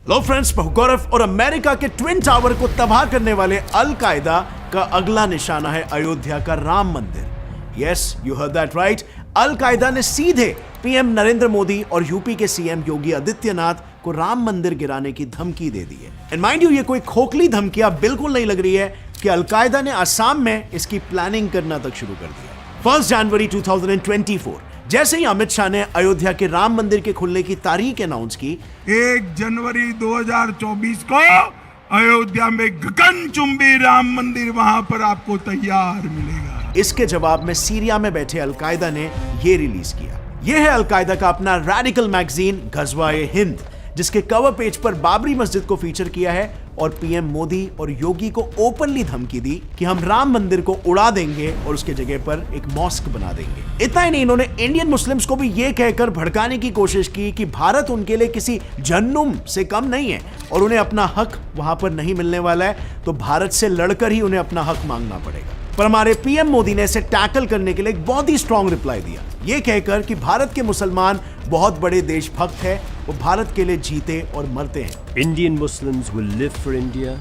लो friends, गौरव और America के twin tower को तबाह करने वाले अल-कायदा का अगला निशाना है अयोध्या का राम मंदिर। Yes, you heard that right. Al-Qaeda ने सीधे पीएम नरेंद्र मोदी और यूपी के सीएम योगी आदित्यनाथ को राम मंदिर गिराने की धमकी दे दी है। एंड माइंड यू, ये कोई खोखली धमकियां बिल्कुल नहीं लग रही है कि अल-कायदा ने असम में इसकी प्लानिंग करना तक शुरू कर दिया। 1 जनवरी 2024 जैसे ही अमित शाह ने अयोध्या के राम मंदिर के खुलने की तारीख अनाउंस की, 1 जनवरी 2024 को अयोध्या में गगनचुंबी राम मंदिर वहां पर आपको तैयार मिलेगा। इसके जवाब में सीरिया में बैठे अल-कायदा ने ये रिलीज किया। यह है अल-कायदा का अपना रेडिकल मैगजीन गज़वा-ए-हिंद, जिसके कवर पेज पर बाबरी मस्जिद को फीचर किया है और पीएम मोदी और योगी को ओपनली धमकी दी कि हम राम मंदिर को उड़ा देंगे और उसके जगह पर एक मॉस्क बना देंगे। इतना ही नहीं, इन्होंने इंडियन मुस्लिम्स को भी ये कहकर भड़काने की कोशिश की कि भारत उनके लिए किसी जहन्नुम से कम नहीं है और उन्हें अपना हक वहां पर नहीं मिलने वाला है, तो भारत से लड़कर ही उन्हें अपना हक मांगना पड़ेगा। पर हमारे पीएम मोदी ने इसे टैकल करने के लिए एक बहुत ही स्ट्रॉन्ग रिप्लाई दिया, ये कहकर कि भारत के मुसलमान बहुत बड़े देशभक्त हैं, वो भारत के लिए जीते और मरते हैं। Indian Muslims will live for India,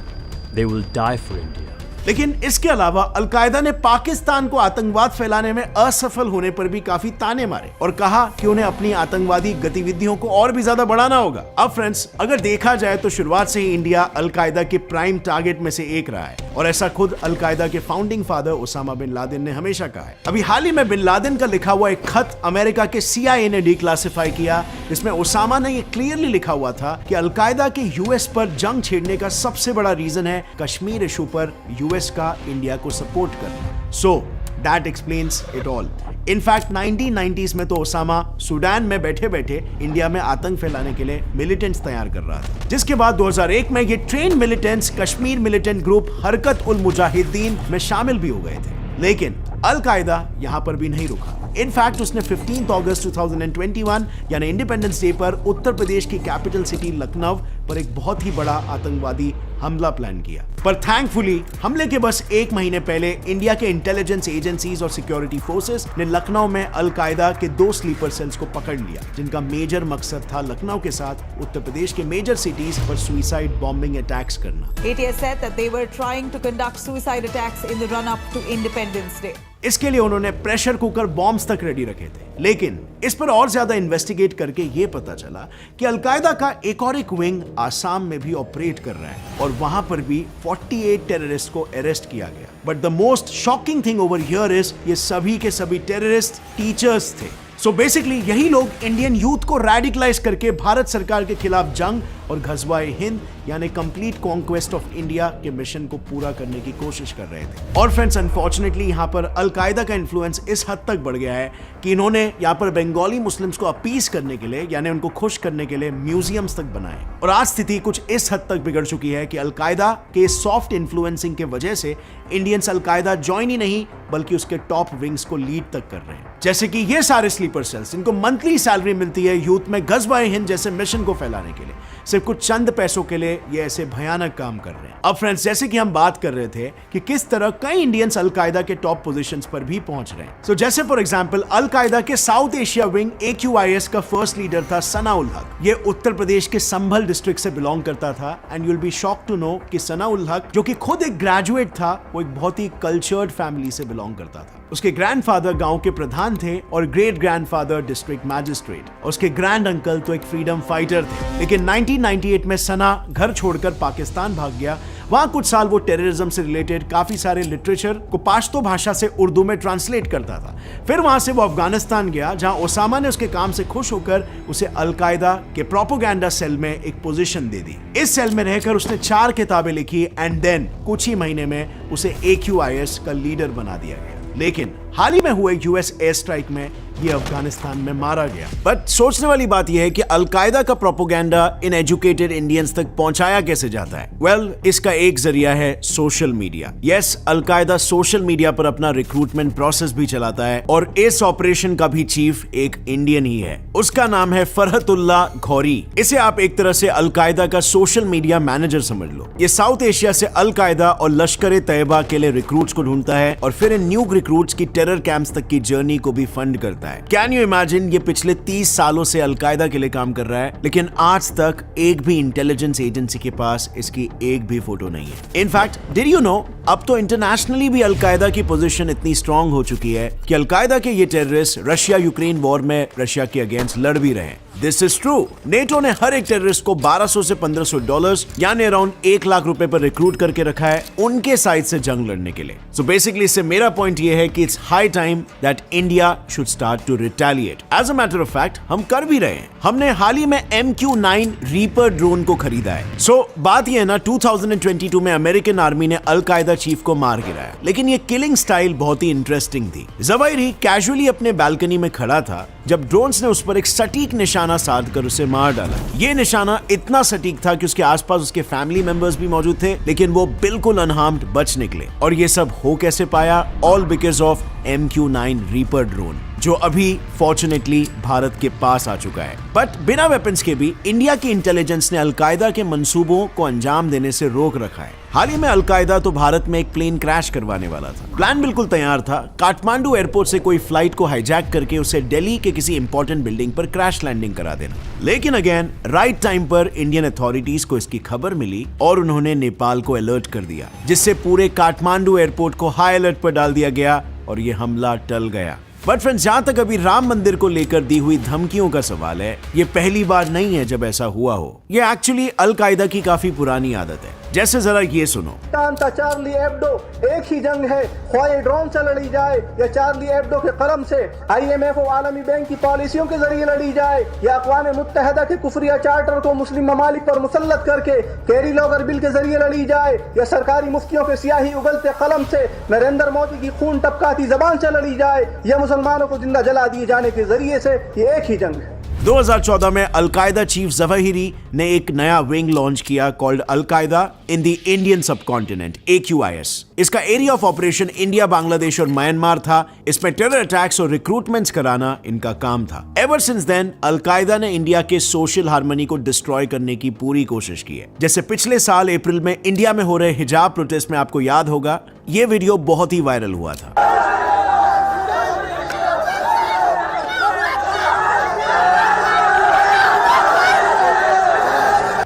they will die for India. लेकिन इसके अलावा अल-कायदा ने पाकिस्तान को आतंकवाद फैलाने में असफल होने पर भी काफी ताने मारे और कहा कि उन्हें अपनी आतंकवादी गतिविधियों को और भी ज्यादा बढ़ाना होगा। अब फ्रेंड्स, अगर देखा जाए तो शुरुआत से ही इंडिया अल-कायदा के प्राइम टारगेट में से एक रहा है और ऐसा खुद अल-कायदा के founding father Osama bin Laden ने हमेशा कहा है। अभी हाल ही में बिन लादेन का लिखा हुआ एक खत अमेरिका के CIA ने डिक्लासिफाई किया, जिसमें ओसामा ने ये क्लियरली लिखा हुआ था कि अल-कायदा के यूएस पर जंग छेड़ने का सबसे बड़ा रीजन है कश्मीर इशू पर यूएस का इंडिया को सपोर्ट करना। So that explains it all. In fact 1990s में तो ओसामा सूडान में बैठे बैठे इंडिया में आतंक फैलाने के लिए मिलिटेंट्स तैयार कर रहा था, जिसके बाद 2001 में ये train militants Kashmir militant group हरकत उल मुजाहिदीन में शामिल भी हो गए थे। लेकिन अल-कायदा यहां पर भी नहीं रुका। इनफैक्ट उसने 15 अगस्त 2021 यानी इंडिपेंडेंस डे पर उत्तर प्रदेश की कैपिटल सिटी लखनऊ पर एक बहुत ही बड़ा आतंकवादी हमला प्लान किया। पर थैंकफुली हमले के बस 1 महीने पहले इंडिया के इंटेलिजेंस एजेंसीज और सिक्योरिटी फोर्सेस ने लखनऊ में अल-कायदा के 2 स्लीपर सेल्स को पकड़ लिया, जिनका मेजर मकसद था लखनऊ के साथ उत्तर प्रदेश के मेजर सिटीज पर सुसाइड बॉम्बिंग अटैक्स करना। ATS said that they were trying to conduct suicide attacks in the run-up to Independence Day. इसके लिए उन्होंने प्रेशर कुकर बॉम्ब्स तक रेडी रखे थे। लेकिन इस पर और ज्यादा इन्वेस्टिगेट करके ये पता चला कि अल-कायदा का एक विंग आसाम में भी ऑपरेट कर रहा है और वहां पर भी 48 टेररिस्ट को अरेस्ट किया गया। But the most shocking thing over here is ये सभी के सभी टेररिस्ट टीचर्स थे। सो बेसिकली यही लोग इंडियन यूथ को रेडिकलाइज करके भारत सरकार के खिलाफ जंग और गज़वा-ए-हिंद यानी कंप्लीट कॉन्क्वेस्ट ऑफ इंडिया के मिशन को पूरा करने की कोशिश कर रहे थे। और फ्रेंड्स, अनफॉर्चुनेटली यहाँ पर अल-कायदा का इन्फ्लुएंस इस हद तक बढ़ गया है कि इन्होंने यहाँ पर बंगाली मुस्लिम्स को अपीस करने के लिए यानी उनको खुश करने के लिए म्यूजियम्स तक बनाए। और आज स्थिति कुछ इस हद तक बिगड़ चुकी है कि अल-कायदा के सॉफ्ट इन्फ्लुएंसिंग के वजह से इंडियंस अल-कायदा ज्वाइन ही नहीं बल्कि उसके टॉप विंग्स को लीड तक कर रहे हैं। जैसे कि ये सारे स्लीपर सेल्स, इनको मंथली सैलरी मिलती है यूथ में गज़वा-ए-हिंद जैसे मिशन को फैलाने के लिए। सिर्फ कुछ चंद पैसों के लिए ये ऐसे भयानक काम कर रहे हैं। अब फ्रेंड्स, जैसे कि हम बात कर रहे थे कि किस तरह कई इंडियंस अल-कायदा के टॉप पोजीशंस पर भी पहुंच रहे हैं। जैसे फॉर एग्जांपल अल-कायदा के साउथ एशिया विंग AQIS का फर्स्ट लीडर था सना-उल हक। ये उत्तर प्रदेश के संभल डिस्ट्रिक्ट से बिलोंग करता था। And you will be shocked to know कि सना-उल हक, जो कि खुद एक ग्रेजुएट था, वो एक बहुत ही कल्चर्ड फैमिली से बिलोंग करता था। उसके ग्रैंडफादर गांव के प्रधान थे और ग्रेट ग्रैंडफादर डिस्ट्रिक्ट मैजिस्ट्रेट, और उसके ग्रैंड अंकल तो एक फ्रीडम फाइटर थे। लेकिन 1998 में सना घर छोड़कर पाकिस्तान भाग गया। वहां कुछ साल वो टेररिज्म से रिलेटेड काफी सारे लिटरेचर को पाश्तो भाषा से उर्दू में ट्रांसलेट करता था। फिर वहां से वो अफगानिस्तान गया, जहां ओसामा ने उसके काम से खुश होकर उसे अल-कायदा के प्रोपेगेंडा सेल में एक पोजीशन दे दी। इस सेल में रहकर उसने 4 किताबें लिखी एंड देन कुछ ही महीने में उसे AQIS का लीडर बना दिया गया। लेकिन हाल ही में हुए US एयर स्ट्राइक में ये अफगानिस्तान में मारा गया। बट सोचने वाली बात यह है कि अल-कायदा का प्रोपेगेंडा इन एजुकेटेड इंडियंस तक पहुंचाया कैसे जाता है? वेल, इसका एक जरिया है social media. Yes, Al-Qaeda social media पर अपना रिक्रूटमेंट प्रोसेस भी चलाता है और इस ऑपरेशन का भी चीफ एक इंडियन ही है। उसका नाम है फरहतुल्लाह घौरी। इसे आप एक तरह से अल-कायदा का सोशल मीडिया मैनेजर समझ लो। ये साउथ एशिया से अल-कायदा और लश्कर-ए-तैयबा के लिए रिक्रूट्स को ढूंढता है और फिर इन न्यू रिक्रूट्स की टेरर कैंप्स तक की जर्नी को भी फंड करता है। करता है। कैन यू इमेजिन, ये पिछले 30 सालों से अलकायदा के लिए काम कर रहा है, लेकिन आज तक एक भी इंटेलिजेंस एजेंसी के पास इसकी एक भी फोटो नहीं है। इनफैक्ट डिड यू नो, अब तो इंटरनेशनली भी अलकायदा की पोजीशन इतनी स्ट्रांग हो चुकी है कि अलकायदा के ये टेररिस्ट रशिया यूक्रेन वॉर में रशिया के अगेंस्ट लड़ भी रहे हैं। This is true. नेटो ने हर एक टेररिस्ट को $1200 से $1500 यानी अराउंड 1 लाख रुपए पर रिक्रूट करके रखा है उनके साइड से जंग लड़ने के लिए। सो बेसिकली इससे मेरा पॉइंट ये है कि it's high time that India should start to retaliate. As a matter of fact हम कर भी रहे हैं। हमने हाल ही में MQ-9 रीपर ड्रोन को खरीदा है। सो बात ये है ना, 2022 में अमेरिकन आर्मी ने अलकायदा चीफ को मार गिराया, लेकिन ये किलिंग स्टाइल बहुत ही इंटरेस्टिंग थी। ज़वाहिरी कैजुअली अपने बालकनी में खड़ा था जब ड्रोन्स ने उस पर एक सटीक निशाना साध कर उसे मार डाला। ये निशाना इतना सटीक था कि उसके आसपास उसके फैमिली मेंबर्स भी मौजूद थे, लेकिन वो बिल्कुल अनहार्म्ड बच निकले। और ये सब हो कैसे पाया? All because of MQ-9 reaper drone, जो अभी फॉर्चुनेटली भारत के पास आ चुका है। बट बिना वेपन्स के भी इंडिया की इंटेलिजेंस ने अलकायदा के मंसूबों को अंजाम देने से रोक रखा है। हाल ही में अलकायदा तो भारत में एक प्लेन क्रैश करवाने वाला था। प्लान बिल्कुल तैयार था, काठमांडू एयरपोर्ट से कोई फ्लाइट को हाईजैक करके उसे दिल्ली के किसी इंपॉर्टेंट बिल्डिंग पर क्रैश लैंडिंग करा देना। लेकिन अगेन राइट टाइम पर इंडियन अथॉरिटीज को इसकी खबर मिली और उन्होंने नेपाल को अलर्ट कर दिया, जिससे पूरे काठमांडू एयरपोर्ट को हाई अलर्ट पर डाल दिया गया और ये हमला टल गया। बट फ्रेंड्स, जहां तक अभी राम मंदिर को लेकर दी हुई धमकियों का सवाल है, ये पहली बार नहीं है जब ऐसा हुआ हो। ये एक्चुअली अलकायदा की काफी पुरानी आदत है। जैसे जरा ये सुनो। चार्ली एब्डो एक ही जंग है, ख्वाह ड्रोन से लड़ी जाए या चार्ली एब्डो के कलम से, IMF और आलमी बैंक की पॉलिसियों के जरिए लड़ी जाए या अक़वाम मुत्तहिदा के कुफरिया चार्टर को मुस्लिम ममालिक पर मुसल्लत करके कैरी लॉगर बिल के जरिए लड़ी जाए या सरकारी मुफ्तियों के सियाही उगलते कलम से नरेंद्र मोदी की खून टपकाती जबान से लड़ी जाए या मुसलमानों को जिंदा जला दिए जाने के जरिए से, ये एक ही जंग है। 2014 में अलकायदा चीफ ज़वाहिरी ने एक नया विंग लॉन्च किया called al Qaeda in the Indian subcontinent, AQIS। इसका area of operation India, Bangladesh और म्यांमार था। इसमें टेरर अटैक्स और रिक्रूटमेंट्स कराना इनका काम था। एवर सिंस देन अलकायदा ने इंडिया के सोशल हार्मनी को डिस्ट्रॉय करने की पूरी कोशिश की है। जैसे पिछले साल अप्रैल में इंडिया में हो रहे हिजाब प्रोटेस्ट में आपको याद होगा, ये वीडियो बहुत ही वायरल हुआ था।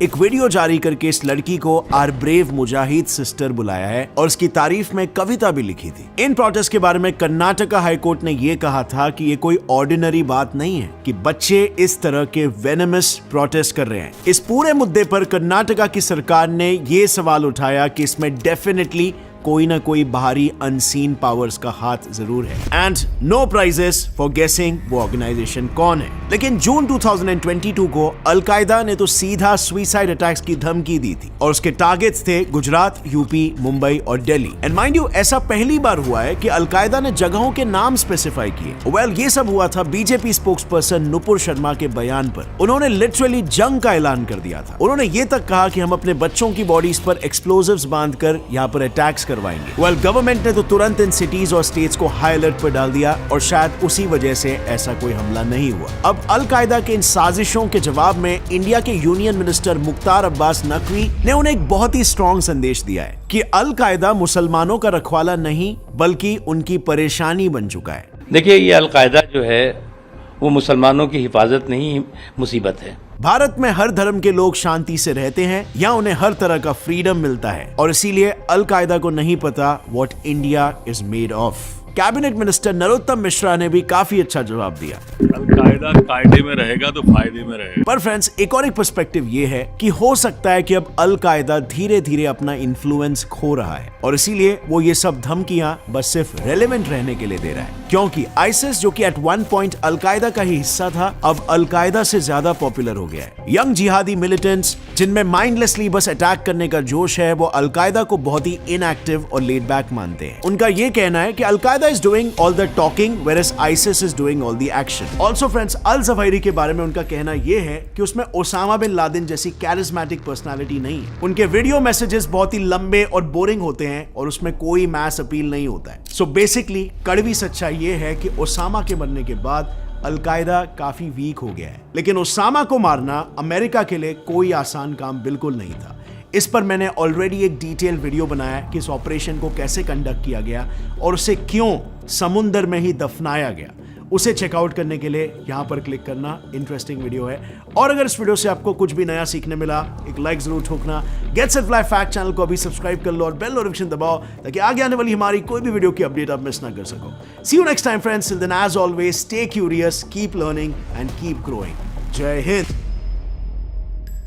एक वीडियो जारी करके इस लड़की को आर ब्रेव मुजाहिद सिस्टर बुलाया है और उसकी तारीफ में कविता भी लिखी थी। इन प्रोटेस्ट के बारे में कर्नाटका हाईकोर्ट ने यह कहा था कि ये कोई ऑर्डिनरी बात नहीं है कि बच्चे इस तरह के वेनमस प्रोटेस्ट कर रहे हैं। इस पूरे मुद्दे पर कर्नाटका की सरकार ने यह सवाल उठाया कि इसमें डेफिनेटली कोई ना कोई बाहरी अनसीन पावर्स का हाथ जरूर है, एंड नो प्राइजेस फॉर गेसिंग वो ऑर्गेनाइजेशन कौन है। लेकिन जून 2022 को अलकायदा ने तो सीधा सुसाइड अटैक्स की धमकी दी थी और उसके टारगेट्स थे गुजरात, यूपी, मुंबई और दिल्ली। एंड माइंड यू, ऐसा पहली बार हुआ है कि अलकायदा ने जगहों के नाम स्पेसिफाई किए। वेल, ये सब हुआ था बीजेपी स्पोक्सपर्सन नुपुर शर्मा के बयान पर। उन्होंने लिटरली जंग का ऐलान कर दिया था। उन्होंने ये तक कहा कि हम अपने बच्चों की बॉडीज पर एक्सप्लोजिव्स बांधकर यहाँ पर अटैक्स करवाएंगे। वेल, गवर्नमेंट ने तो तुरंत इन सिटीज और स्टेट्स को हाई अलर्ट पर डाल दिया और शायद उसी वजह से ऐसा कोई हमला नहीं हुआ। अब अलकायदा के इन साजिशों के जवाब में इंडिया के यूनियन मिनिस्टर मुख्तार अब्बास नकवी ने उन्हें एक बहुत ही स्ट्रॉन्ग संदेश दिया है कि अलकायदा मुसलमानों का रखवाला नहीं बल्कि उनकी परेशानी बन चुका है। देखिए, ये अलकायदा जो है वो मुसलमानों की हिफाजत नहीं, मुसीबत है। भारत में हर धर्म के लोग शांति से रहते हैं या उन्हें हर तरह का फ्रीडम मिलता है और इसीलिए अलकायदा को नहीं पता what India is made of. Cabinet minister Narottam Mishra ने भी काफी अच्छा जवाब दिया। अलकायदा कायदे में रहेगा तो फायदे में रहेगा। पर फ्रेंड्स, एक और एक पर्सपेक्टिव ये है कि हो सकता है कि अब अलकायदा धीरे धीरे अपना इन्फ्लुएंस खो रहा है और इसीलिए वो ये सब धमकियां बस सिर्फ रेलेवेंट रहने के लिए दे रहा है, क्योंकि आईसिस, जो कि एट वन पॉइंट अलकायदा का ही हिस्सा था, अब अलकायदा से ज्यादा पॉपुलर हो गया है। यंग जिहादी मिलिटेंट्स जिनमें माइंडलेसली बस अटैक करने का जोश है, वो अलकायदा को बहुत ही इनएक्टिव और लेड बैक मानते हैं। उनका ये कहना है कि al Qaeda is doing all the talking whereas ISIS is doing all the action. Also friends, Al Zawahiri के बारे में उनका कहना यह है कि उसमें ओसामा बिन लादेन जैसी कैरिस्मेटिक पर्सनालिटी नहीं है। उनके वीडियो मैसेजेस बहुत ही लंबे और बोरिंग होते हैं और उसमें कोई मैस अपील नहीं होता है। सो बेसिकली कड़वी सच्चाई ये है कि ओसामा के मरने के बाद अलकायदा काफी वीक हो गया है, लेकिन ओसामा को मारना अमेरिका के लिए कोई आसान काम बिल्कुल नहीं था। इस पर मैंने ऑलरेडी एक डिटेल वीडियो बनाया कि इस ऑपरेशन को कैसे कंडक्ट किया गया और उसे क्यों समुंदर में ही दफनाया गया। उसे चेकआउट करने के लिए यहां पर क्लिक करना। इंटरेस्टिंग वीडियो है। और अगर इस वीडियो से आपको कुछ भी नया सीखने मिला, एक लाइक जरूर ठोकना। Get set fly fact channel को अभी सब्सक्राइब कर लो और बेल नोटिफिकेशन दबाओ ताकि आगे आने वाली हमारी कोई भी वीडियो की अपडेट आप मिस ना कर सको। See you next time friends, till then as always stay curious, keep learning and keep growing. जय हिंद।